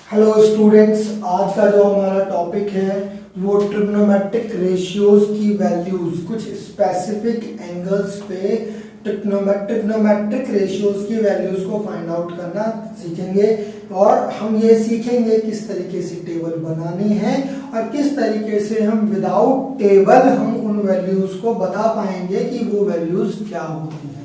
Hello students, आज का जो हमारा टॉपिक है वो ट्रिग्नोमेट्रिक रेशियोज की वैल्यूज, कुछ स्पेसिफिक एंगल्स पे ट्रिग्नोमेट्रिक रेशियोज की वैल्यूज को फाइंड आउट करना सीखेंगे। और हम ये सीखेंगे किस तरीके से टेबल बनानी है और किस तरीके से हम विदाउट टेबल हम उन वैल्यूज को बता पाएंगे कि वो वैल्यूज क्या होती हैं।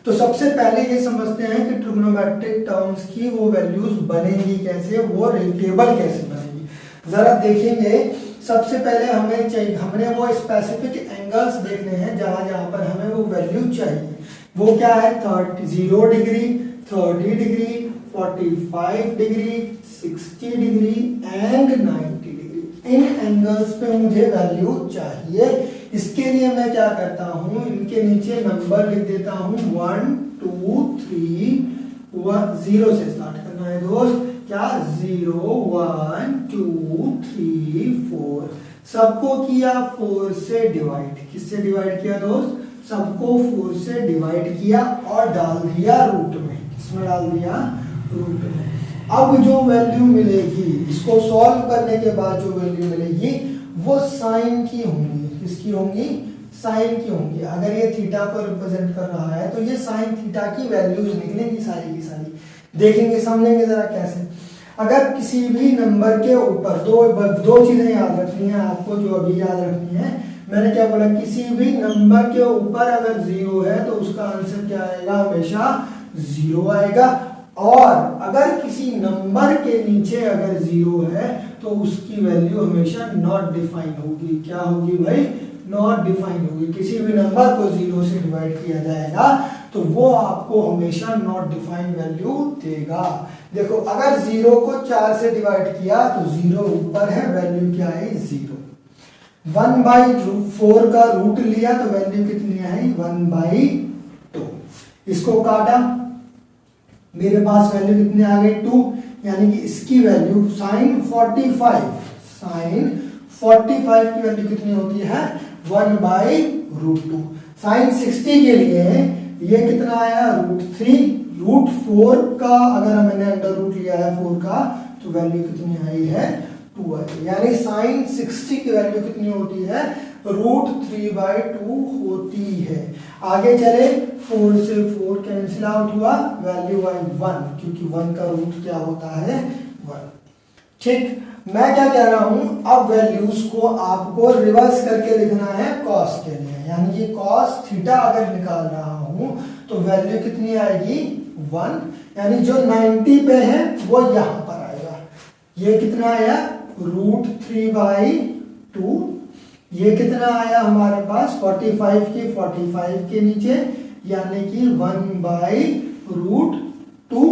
तो सबसे पहले ये समझते हैं कि ट्रिग्नोमेट्रिक टर्म्स की वो वैल्यूज बनेंगी कैसे, वो टेबल कैसे बनेगी। जरा देखेंगे, सबसे पहले हमें चाहिए, हमने वो स्पेसिफिक एंगल्स देखने हैं जहां जहां पर हमें वो वैल्यू चाहिए। वो क्या है? 0 degree, 30 degree, 45 degree, 60 degree and 90 degree. In angles पे मुझे वैल्यू चाहिए। इसके लिए मैं क्या करता हूं, इनके नीचे नंबर लिख देता हूं 1 2 3 1 0 से स्टार्ट करना है दोस्त। क्या? 0 1 2 3 4। सबको किया 4 से डिवाइड। किससे डिवाइड किया दोस्त? सबको 4 से डिवाइड किया और डाल दिया रूट में। किसमें डाल दिया? रूट में। अब जो वैल्यू मिलेगी, इसको सॉल्व करने के बाद जो वैल्यू मिलेगी वो साइन की होंगी। किसकी होंगी? साइन की होंगी। अगर ये थीटा को रिप्रेजेंट कर रहा है तो ये साइन थीटा की वैल्यूज निकलेंगी सारी की सारी। देखेंगे, समझेंगे जरा कैसे। अगर किसी भी नंबर के ऊपर दो चीजें याद रखनी है आपको, जो अभी याद रखनी है। मैंने क्या बोला? किसी भी नंबर के ऊपर अगर 0 है तो उसका आंसर क्या आएगा? हमेशा 0 आएगा। और अगर किसी नंबर के नीचे अगर 0 है तो उसकी वैल्यू हमेशा नॉट डिफाइंड होगी। क्या होगी भाई? नॉट डिफाइंड होगी। किसी भी नंबर को 0 से डिवाइड किया जाएगा तो वो आपको हमेशा नॉट डिफाइंड वैल्यू देगा। देखो, अगर 0 को 4 से डिवाइड किया तो 0 ऊपर है, वैल्यू क्या आई? 0। 1/4 का रूट लिया तो वैल्यू कितनी आई? 1/2। इसको काटा, मेरे पास वैल्यू कितनी आ गई? 2। यानी कि इसकी वैल्यू साइन 45 की वैल्यू कितनी होती है? 1/√2। साइन 60 के लिए ये कितना आया? √3। √4 का अगर मैंने अंडर रूट लिया है 4 का तो वैल्यू कितनी आई है? 2 आई। यानी साइन 60 की वैल्यू कितनी होती है? √3/2 होती है। आगे चले, 4 से 4 कैंसिल आउट हुआ, वैल्यू आई 1, क्योंकि 1 का रूट क्या होता है? 1। ठीक, मैं क्या कह रहा हूं, अब वैल्यूज को आपको रिवर्स करके लिखना है कॉस के लिए। यानी कि कॉस थीटा अगर निकाल रहा हूं तो वैल्यू कितनी आएगी? 1। यानी जो 90 पे है वो यहां पर आएगा। ये कितना आया? √3/2। ये कितना आया हमारे पास? 45 के नीचे, यानी कि 1/√2।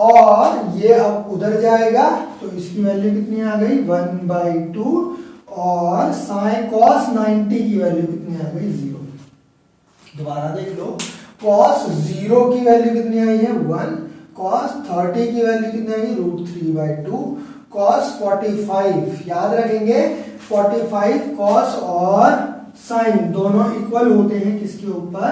और ये अब उधर जाएगा तो इसकी वैल्यू कितनी आ गई? 1/2। और साइन कॉस 90 की वैल्यू कितनी आ गई? 0। दोबारा देख लो, कॉस 0 की वैल्यू कितनी आई है? 1। कॉस 30 की वैल्यू कितनी आई? √3/2। कॉस 45, याद रखेंगे 45 कॉस और साइन दोनों इक्वल होते हैं किसके ऊपर?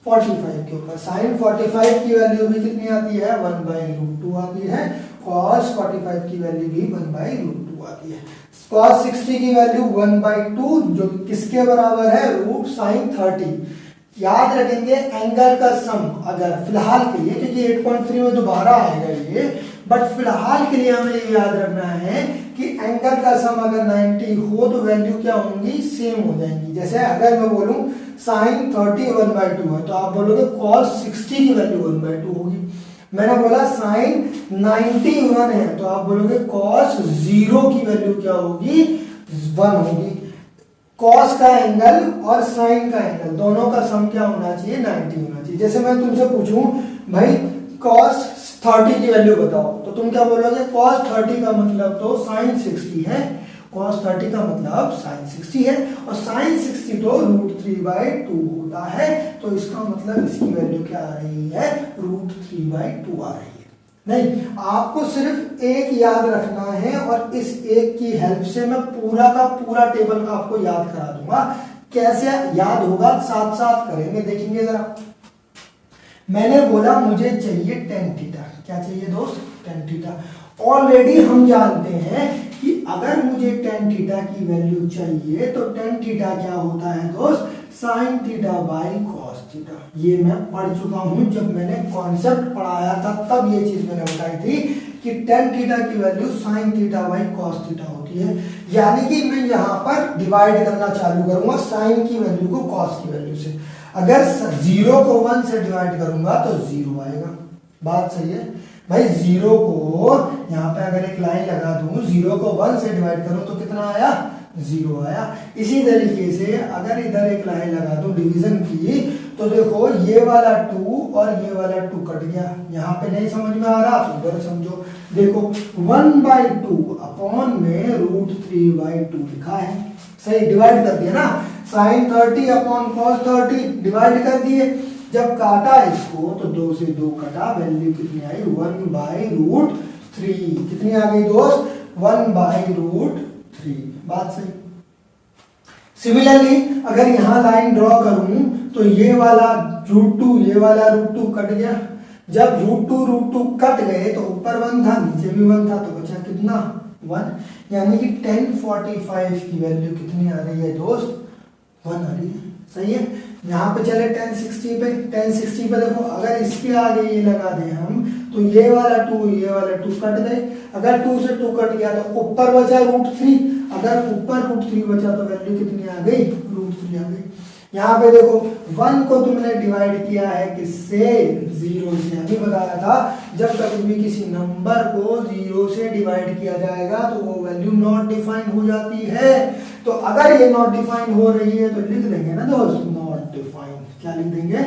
45 के ऊपर। साइन 45 की वैल्यू भी कितनी आती है? 1/√2 आती है। कॉस 45 की वैल्यू भी 1/√2 आती है। कॉस 60 की वैल्यू 1/2, जो किसके बराबर है? Root sine 30। याद रखेंगे एंगल का सम, अगर फिलहाल के लिए, क्योंकि 8.3 में दोबारा आएगा ये, बट फिलहाल के लिए हमें ये याद रखना है कि एंगल का सम अगर 90 हो तो वैल्यू क्या होंगी? सेम हो जाएंगी। जैसे अगर मैं बोलूं साइन 30 1/2 है तो आप बोलोगे कॉस 60 की वैल्यू 1/2 होगी। मैंने बोला साइन 91 है तो आप बोलोगे कॉस 0 की वैल्यू क्या होगी? 1 होगी। कॉस का एंगल और साइन का एंगल दोनों का सम क्या होना चाहिए? 90 होना चाहिए। जैसे मैं तुमसे पूछूं भाई कॉस 30 की वैल्यू बताओ तो तुम क्या बोलोगे? कॉस 30 का मतलब तो साइन 60 है। कॉस 30 का मतलब साइन 60 है और साइन 60 तो √3/2 होता है। तो इसका मतलब इसकी वैल्यू क्या आ रही है? √3/2 आ रही है। नहीं, आपको सिर्फ एक याद रखना है और इस एक की हेल्प से मैं पूरा का पूरा टेबल का आपको याद करा दूंगा। कैसे याद होगा साथ साथ करेंगे, देखेंगे जरा। मैंने बोला मुझे चाहिए टेन थीटा, क्या चाहिए दोस्त, टेन थीटा। ऑलरेडी हम जानते हैं कि अगर मुझे टेन थीटा की वैल्यू चाहिए तो टेन थीटा क्या होता है दोस्त, sine theta by cos theta. ये मैं पढ़ चुका हूं, जब मैंने कॉन्सेप्ट पढ़ाया था तब ये चीज मैंने बताई थी कि टेन थीटा की value sine theta by cos theta होती है। यानी कि मैं यहाँ पर डिवाइड करना चालू करूंगा साइन की वैल्यू को कॉस की वैल्यू से। अगर जीरो को वन से डिवाइड करूंगा तो जीरो आएगा। बात सही है भाई, जीरो को यहाँ पे अगर एक लाइन लगा दूं, जीरो को वन से डिवाइड करूं तो कितना आया, जीरो आया। इसी तरीके से अगर इधर एक लाइन लगा दूं डिवीजन की, तो देखो ये वाला टू और ये वाला टू कट गया। यहाँ पे नहीं समझ में आ रहा तो उधर समझो। देखो 1/2 अपॉन में √3/2 लिखा है, सही डिवाइड कर दिया ना। साइन 30 अपॉन कॉस 30 डिवाइड कर दिए। जब काटा इसको तो 2 से 2 कटा, वैल्यू कितनी आई, 1/√3। कितनी आ गई दोस्त, 1/√3। बात सही। सिमिलरली अगर यहां लाइन ड्रॉ करूं तो ये वाला √2 ये वाला √2 कट गया। जब √2 कट गए तो ऊपर 1 था नीचे भी 1 था, तो बचा कितना, 1। यानी कि 1045 की वैल्यू कितनी आ रही है दोस्त, 1 आ रही है। सही है। यहाँ पे चले 1060 पे, 1060 पे देखो अगर इसके आगे ये लगा दें हम तो ये वाला 2 ये वाला 2 कट गए। अगर 2 से 2 कट गया तो ऊपर बचा √3। अगर ऊपर √3 बचा तो वैल्यू कितनी आ गई, √3 आ गई। यहाँ पे देखो 1 को तुमने डिवाइड किया है किससे, 0 से। अभी बताया था जब कभी भी किसी नंबर को 0 से डिवाइड किया जाएगा तो वो वैल्यू नॉट डिफाइंड हो जाती है। तो अगर ये नॉट डिफाइंड हो रही है तो लिख देंगे ना दोस्त, नॉट डिफाइंड। क्या लिख देंगे,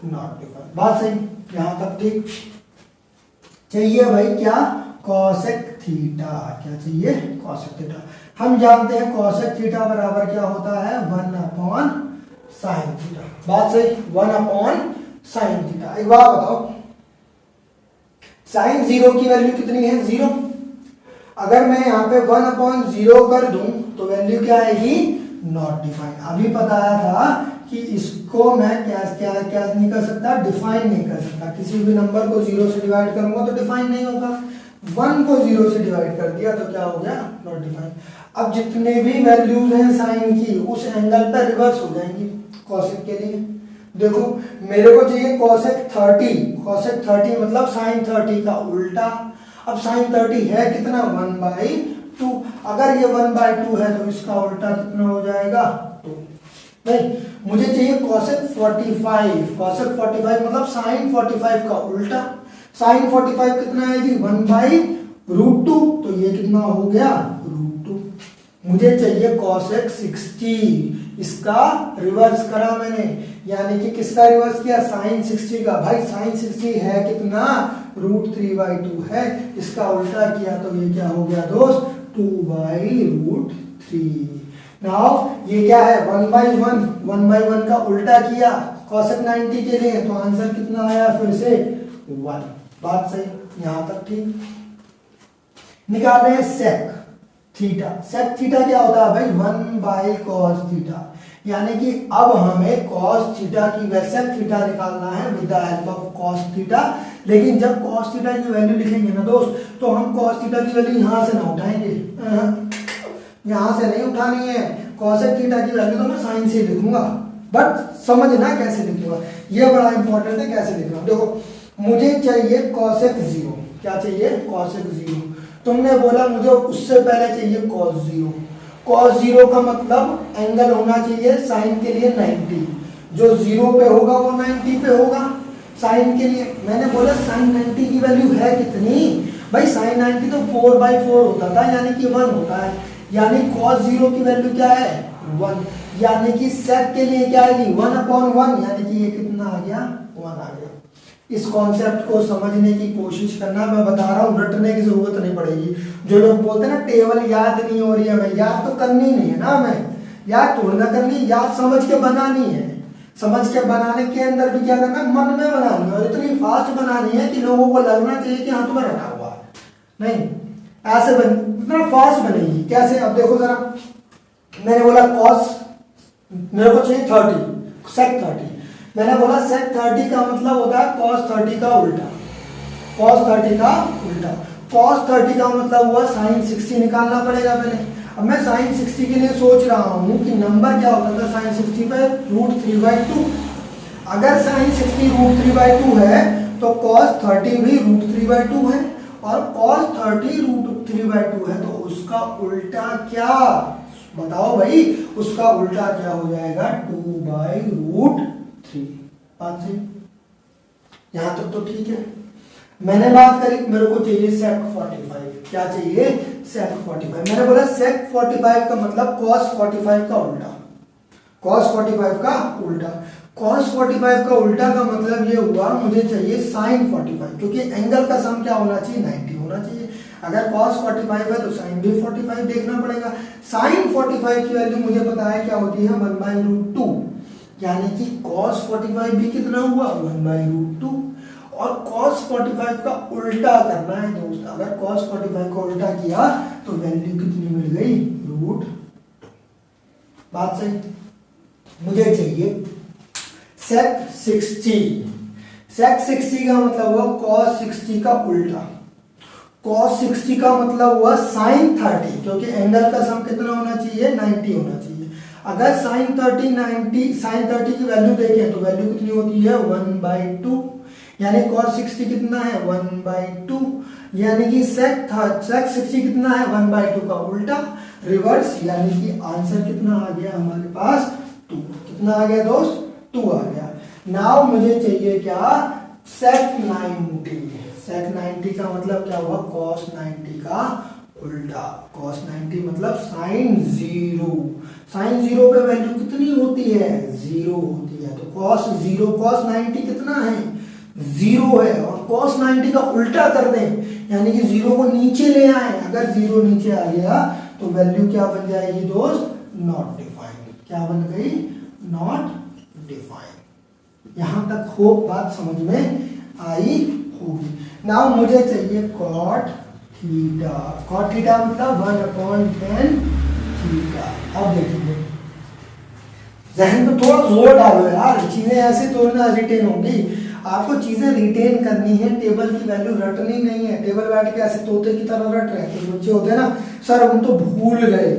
नॉट डिफाइंड। बात सही, यहाँ तक ठीक। चाहिए भाई क्या, कॉसेक थीटा। क्या चाहिए, कॉसेक थीटा। हम जानते हैं कॉसेक थीटा बराबर क्या होता है, 1/sin थीटा। बात सही, 1/sin थीटा। एक बात बताओ, साइन 0 की वैल्यू कितनी है, 0। अगर मैं यहाँ पे 1/0 कर दूं तो वैल्यू क्या आएगी, नॉट डिफाइंड। अभी बताया था कि इसको मैं क्या नहीं कर सकता, डिफाइन नहीं कर सकता। किसी भी नंबर को 0 से डिवाइड करूंगा तो डिफाइन नहीं होगा। 1 को 0 से डिवाइड कर दिया तो क्या हो गया, नॉट डिफाइंड। अब जितने भी वैल्यूज हैं साइन की उस एंगल पर रिवर्स हो जाएंगी कॉसेक के लिए। देखो मेरे को चाहिए कॉसेक 30, कॉसेक 30 मतलब साइन 30 का उल्टा। अब साइन 30 है कितना, 1/2। अगर ये 1/2 है तो इसका उल्टा कितना हो जाएगा, 2। नहीं, मुझे चाहिए कॉसेक 45। कॉसेक 45 मतलब साइन 45 का उल्टा। साइन 45 कितना है जी, 1/√2। तो ये कितना हो गया, √2। मुझे चाहिए कॉसेक 60, इसका रिवर्स करा मैंने। यानी कि किसका रिवर्स किया, साइन 60 का। भाई साइन 60 है कितना, √3/2 है। इसका उल्टा किया तो ये क्या हो गया दोस्त, 2/√3। नाउ ये क्या है, 1/1। 1/1 का उल्टा किया कॉसेक 90 के लिए तो आंसर कितना आया, फिर से 1। बात सही, यहां तक ठीक। निकाल रहे हैं सेक थीटा। सेक थीटा क्या होता है भाई, 1/cos थीटा। यानी कि अब हमें cos थीटा की सेक थीटा निकालना है with the help of cos theta. लेकिन जब cos थीटा की वैल्यू लिखेंगे ना दोस्त, तो हम cos थीटा की वैल्यू यहां से ना उठाएंगे, यहां से नहीं उठानी है। cosec थीटा की वैल्यू तो मैं साइन से लिखूंगा, बट समझना कैसे लिखूंगा, ये बड़ा इंपॉर्टेंट है कैसे लिखना। देखो मुझे चाहिए cosec 0। क्या चाहिए, cosec 0। तुमने बोला मुझे उससे पहले चाहिए cos 0। cos 0 का मतलब एंगल होना चाहिए साइन के लिए 90। जो 0 पे होगा वो 90 पे होगा साइन के लिए। मैंने बोला साइन 90 की वैल्यू है कितनी, भाई साइन 90 तो 4/4 होता था, यानी कि 1 होता है। यानी cos 0 की वैल्यू क्या है, 1। यानी कि sec के लिए क्या आएगी, 1/1। यानी कि ये कितना आ गया, 1 आ गया। इस कॉन्सेप्ट को समझने की कोशिश करना। मैं बता रहा हूँ रटने की जरूरत नहीं पड़ेगी। जो लोग बोलते हैं ना टेबल याद नहीं हो रही है, हमें याद तो करनी नहीं है ना, हमें याद थोड़ी ना करनी, याद समझ के बनानी है। समझ के बनाने के अंदर भी क्या करना, मन में बनानी है। और इतनी फास्ट बनानी है कि लोगों को लगना चाहिए कि हाँ तुम्हें रटा हुआ है। नहीं, ऐसे इतना फास्ट बनेगी कैसे। अब देखो जरा, मैंने बोला कॉस मेरे को चाहिए 30, सेक 30। मैंने बोला sec 30 का मतलब होता है cos 30 का उल्टा, cos 30 का उल्टा। cos 30 का मतलब हुआ sin 60 निकालना पड़ेगा पहले। अब मैं sin 60 के लिए सोच रहा हूँ कि नंबर क्या होता था sin 60 पे √3/2। अगर sin 60 √3/2 है तो cos 30 भी √3/2 है, और cos 30 √3/2 है तो उसका उल्टा क्या, बताओ भाई, उसका उल्टा क्या हो जाएगा, 2/√3। बात सही, यहां तक तो ठीक है। मैंने बात करी, मेरे को चाहिए sec 45। क्या चाहिए, sec 45। मैंने बोला sec 45 का मतलब cos 45 का उल्टा, cos 45 का उल्टा। cos 45 का उल्टा का मतलब ये हुआ मुझे चाहिए sin 45, क्योंकि एंगल का सम क्या होना चाहिए, 90 होना चाहिए। अगर cos 45 है तो sin भी 45 देखना पड़ेगा। sin 45 की वैल्यू मुझे पता है क्या होती है, 1/√2, यानी कि cos 45 भी कितना हुआ, 1/√2। और cos 45 का उल्टा करना है दोस्त। अगर cos 45 का उल्टा किया तो वैल्यू कितनी मिल गई, √2। बात सही। मुझे चाहिए sec 60। sec 60 का मतलब हुआ cos 60 का उल्टा। cos 60 का मतलब हुआ sin 30, क्योंकि एंगल का सम कितना होना चाहिए, 90 होना चाहिए। अगर sin 30 90, sin 30 की वैल्यू देखें तो वैल्यू कितनी होती है, 1/2, यानी cos 60 कितना है, 1/2, यानी कि sec 60 कितना है, 1/2 का उल्टा, रिवर्स, यानी कि आंसर कितना आ गया हमारे पास, 2। कितना आ गया दोस्त, 2 आ गया। नाउ मुझे चाहिए क्या, sec 90। sec 90 का मतलब क्या हुआ, cos 90 का उल्टा। cos 90 मतलब sin 0। sin 0 पे वैल्यू कितनी होती है, 0 होती है। तो cos 0, cos 90 कितना है, 0 है। और cos 90 का उल्टा कर दें, यानी कि 0 को नीचे ले आए। अगर 0 नीचे आ गया तो वैल्यू क्या बन जाएगी दोस्त, नॉट डिफाइंड। क्या बन गई, नॉट डिफाइंड। यहां तक हो बात समझ में आई होगी। नाउ मुझे चाहिए cot थीटा। cot थीटा मतलब 1/10 थीटा। अब देखेंगे, जहन पे थोड़ा जोर डालो यार, चीजें ऐसे तो ना रिटेन होंगी। आपको चीजें रिटेन करनी है, टेबल की वैल्यू रटनी नहीं है। टेबल बैठ के ऐसे तोते की तरह रट रहे हैं, तो बच्चे होते हैं ना, सर हम तो भूल गए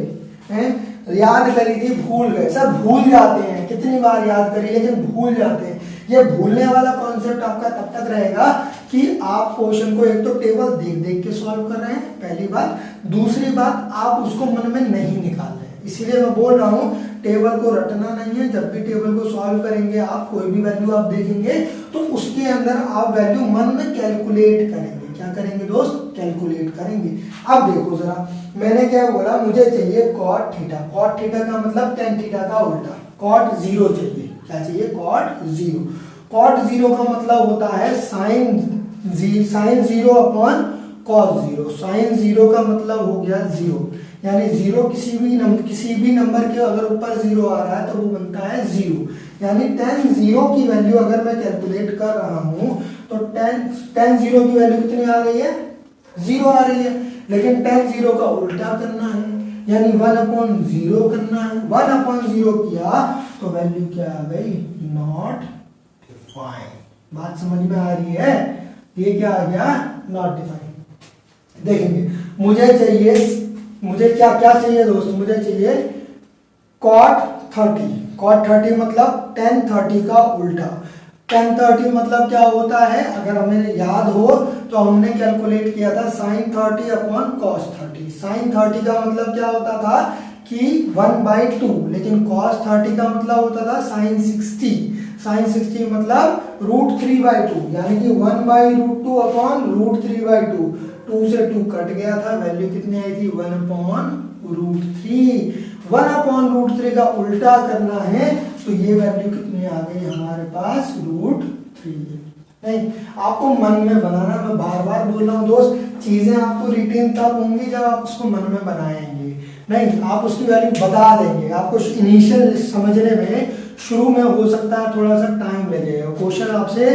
हैं, याद करी थी भूल गए। सब भूल जाते हैं, कितनी बार याद करी लेकिन भूल जाते हैं। ये भूलने वाला कॉन्सेप्ट आपका तब तक रहेगा कि आप क्वेश्चन को एक तो टेबल देख देख के सॉल्व कर रहे हैं, पहली बात। दूसरी बात, आप उसको मन में नहीं निकाल रहे हैं। इसीलिए मैं बोल रहा हूँ टेबल को रटना नहीं है। जब भी टेबल को सॉल्व करेंगे आप, कोई भी वैल्यू आप देखेंगे तो उसके अंदर आप वैल्यू मन में कैलकुलेट करेंगे। क्या करेंगे दोस्त, कैलकुलेट करेंगे। अब देखो जरा, मैंने क्या बोला, मुझे चाहिए cot थीटा। cot थीटा का मतलब tan थीटा का उल्टा, cot 0 चाहिए। क्या चाहिए, cot 0। cot 0 का मतलब होता है sin 0 अपॉन cos 0। sin 0 का मतलब हो गया 0, यानी 0 किसी भी नंबर के अगर ऊपर 0 आ रहा है तो वो बनता है 0। यानी tan 0 की वैल्यू अगर मैं कैलकुलेट कर रहा हूं तो tan 0 की वैल्यू कितनी आ रही है, 0 आ रही है। लेकिन tan 0 का उल्टा करना है, यानी 1/0 करना है। 1/0 किया तो वैल्यू क्या आ गई, नॉट डिफाइंड। बात समझ में आ रही है, ये क्या आ गया, नॉट डिफाइंड। देखेंगे, मुझे क्या क्या चाहिए दोस्त, मुझे चाहिए cot 30। cot 30 मतलब tan 30 का उल्टा। tan 30 मतलब क्या होता है, अगर हमें याद हो तो हमने कैलकुलेट किया था sin 30 अपॉन cos 30। sin 30 का मतलब क्या होता था कि 1/2, लेकिन cos 30 का मतलब होता था sin 60। sin 60 मतलब √3/2, यानी कि 1/√2 अपॉन √3/2। 2 से 2 कट गया था, वैल्यू कितनी आई थी, 1/√3। 1/√3 का उल्टा करना है तो ये वैल्यू कितनी आ गई हमारे पास, √3। नहीं, आपको मन में बनाना, मैं बार बार बोल रहा हूँ दोस्त, चीजें आपको रिटेन तब होंगी जब आप उसको मन में बनाएंगे। नहीं, आप उसकी वैल्यू बता देंगे। आपको इनिशियल समझने में शुरू में हो सकता है थोड़ा सा टाइम लगेगा। क्वेश्चन आपसे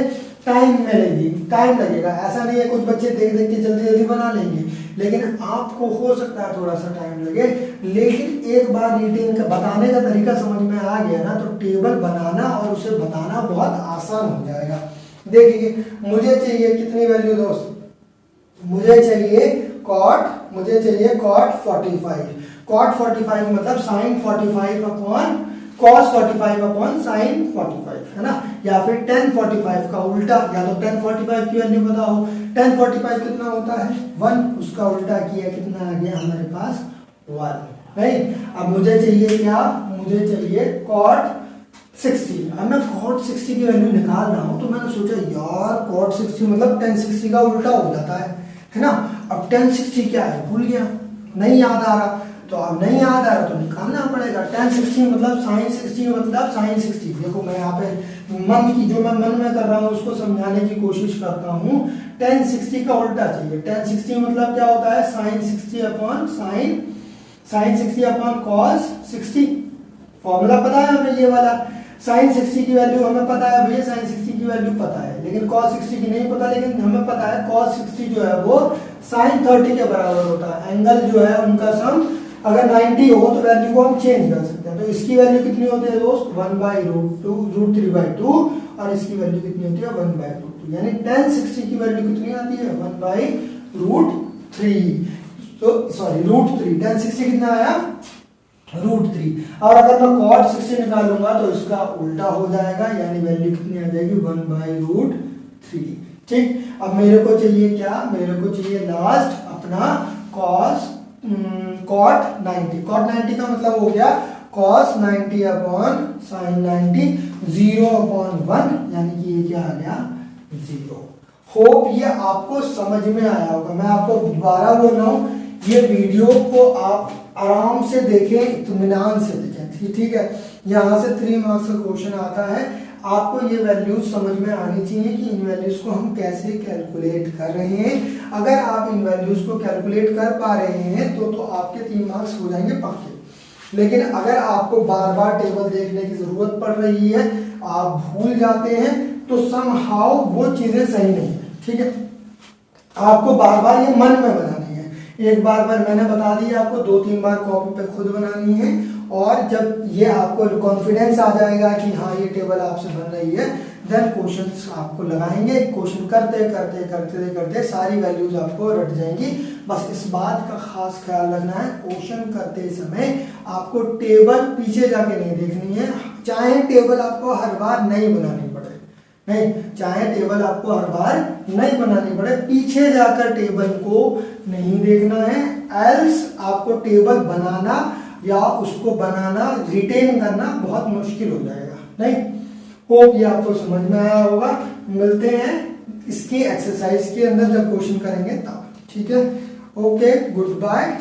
टाइम लगेगा। ऐसा नहीं है कुछ बच्चे देख देख के जल्दी जल्दी बना लेंगे, लेकिन आपको हो सकता है थोड़ा सा टाइम लगे, लेकिन एक बार रिटेन का बताने का तरीका समझ में आ गया ना तो टेबल बनाना और उसे बताना बहुत आसान हो जाएगा। देखिए मुझे चाहिए कितनी वैल्यू दोस्त, मुझे चाहिए cot 45 मतलब sin 45 upon cos 45 upon sin 45 है ना, या फिर tan 45 का उल्टा, या तो tan 45 की वैल्यू पता हो, tan 45 कितना होता है 1, उसका उल्टा किया कितना आ गया हमारे पास 1, नहीं। अब मुझे चाहिए क्या, मुझे चाहिए cot 60। अब मैं cot 60 की वैल्यू निकाल रहा हूं तो मैंने सोचा यार cot 60 मतलब tan 60 का उल्टा हो जाता है ना। अब tan 60 क्या है भूल गया, नहीं याद आ रहा, तो अब नहीं याद आ रहा तो निकालना पड़ेगा। tan 60 मतलब sin 60 मतलब sin 60। देखो मैं यहाँ पे जो मैं मन में कर रहा हूँ उसको समझाने की कोशिश करता हूँ। tan 60 का उल्टा चाहिए, tan 60 मतलब क्या होता है sin 60 अपॉन cos 60। फॉर्मूला पता है हमें ये वाला, sin 60 की वैल्यू हमें पता है भैया, sin 60 की वैल्यू पता है, लेकिन cos 60 की नहीं पता, लेकिन हमें पता है cos 60 जो है वो sin 30 के बराबर होता है। एंगल जो है उनका सम अगर 90 हो तो वैल्यू को हम चेंज कर सकते हैं। तो इसकी वैल्यू कितनी होती है दोस्त 1/√3/2, और इसकी वैल्यू कितनी होती है 1/√2, यानी tan 60 की वैल्यू कितनी आती है 1/√3। तो सॉरी √3, tan 60 कितना आया √3। और अगर मैं cot 60 निकालूंगा तो इसका उल्टा हो जाएगा, यानी वैल्यू कितनी आ जाएगी 1/√3। ठीक, अब मेरे को चाहिए क्या, मेरे को चाहिए लास्ट अपना cot 90 का मतलब हो गया cos 90 अपॉन sin 90, 0/1, यानी कि ये क्या आ गया 0। होप ये आपको समझ में आया होगा। मैं आपको दोबारा बोल रहा हूँ, ये वीडियो को आप आराम से देखें, इत्मीनान से देखें, ठीक है। यहाँ से 3 मार्क्स का क्वेश्चन आता है, आपको ये वैल्यूज समझ में आनी चाहिए कि इन वैल्यूज को हम कैसे कैलकुलेट कर रहे हैं। अगर आप इन वैल्यूज को कैलकुलेट कर पा रहे हैं तो आपके 3 मार्क्स हो जाएंगे पक्के। लेकिन अगर आपको बार बार टेबल देखने की जरूरत पड़ रही है, आप भूल जाते हैं, तो समहाउ वो चीजें सही नहीं है, ठीक है। आपको बार बार ये मन में बनानी है, एक बार मैंने बता दी, आपको 2-3 बार कॉपी पे खुद बनानी है, और जब ये आपको कॉन्फिडेंस आ जाएगा कि हाँ ये टेबल आपसे बन रही है, देन क्वेश्चंस आपको लगाएंगे। क्वेश्चन करते करते करते करते सारी वैल्यूज आपको रट जाएंगी। बस इस बात का खास ख्याल रखना है, क्वेश्चन करते समय आपको टेबल पीछे जाके नहीं देखनी है। चाहे टेबल आपको हर बार नहीं बनानी पड़े, नहीं, चाहे टेबल आपको हर बार नहीं बनानी पड़े, पीछे जाकर टेबल को नहीं देखना है। एल्स आपको टेबल बनाना या उसको बनाना, रिटेन करना बहुत मुश्किल हो जाएगा। नहीं, होप ये आपको समझ में आया होगा। मिलते हैं इसकी एक्सरसाइज के अंदर जब क्वेश्चन करेंगे तब, ठीक है। Okay, good bye.